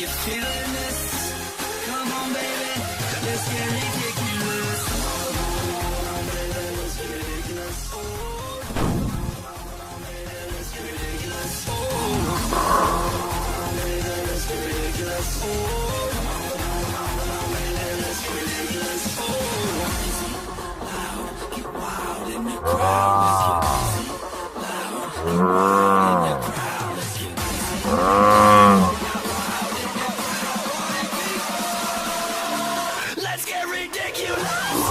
you feeling this? Come on, baby, let's get ridiculous. Come on, baby, let's get ridiculous. Oh, come on, baby, let's get ridiculous. Oh, come on, baby, let's get ridiculous. Oh, come on, baby, let's get ridiculous. Oh, loud, get wild in the crowd. Let's get easy. Loud, get wild in the crowd. Let's get easy. Let's get ridiculous!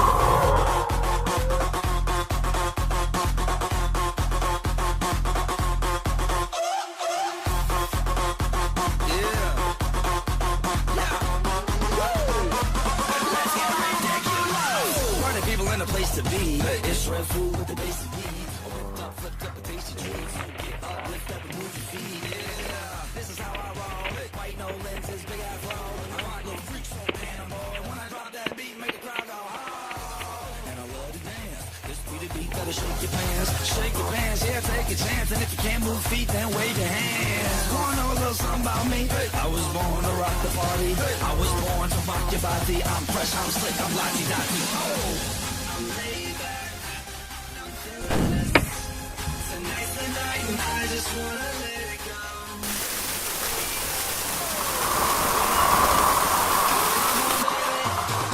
Place to be. It's red food with the basic needs. Whipped up, flipped up, the tasty treats. Get up, lift up, and move your feet. Yeah, this is how I roll. White no lenses, big afro. I rock little freaks from Panama. When I drop that beat, make the crowd go oh. And I love to dance. This be the beat, better shake your pants. Shake your pants, yeah, take a chance. And if you can't move feet, then wave your hands. Wanna know a little something about me? I was born to rock the party. I was born to rock your body. I'm fresh, I'm slick, I'm blocky-docky. Oh. I just wanna let it go.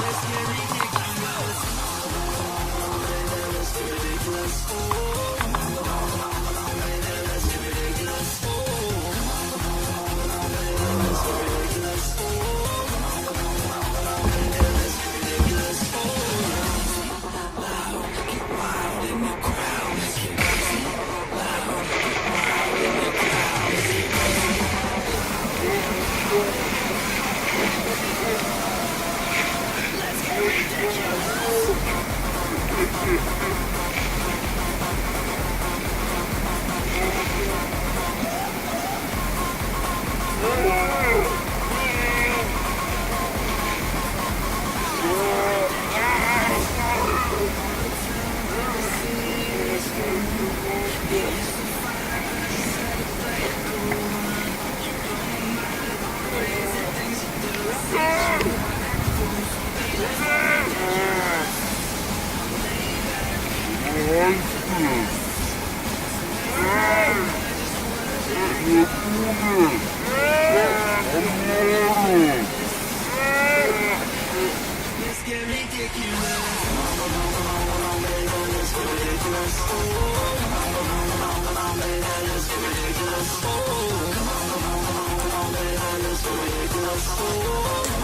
Let's get ridiculous. Let's get ridiculous. Oh, come on, baby, let's get ridiculous. Oh, come on, baby, let's get ridiculous. Oh, come on, baby, let's get ridiculous. Oh, loud, get wild in the crowd. Let's get easy. Loud, get wild in the crowd. Let's get easy. Let's get ridiculous. Let's get ridiculous. Come on, baby, let's get ridiculous. Oh, come on, baby, let's get ridiculous. Oh, come on, baby, let's get ridiculous. Oh,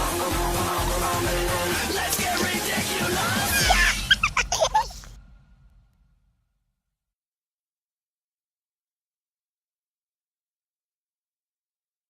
come on, baby.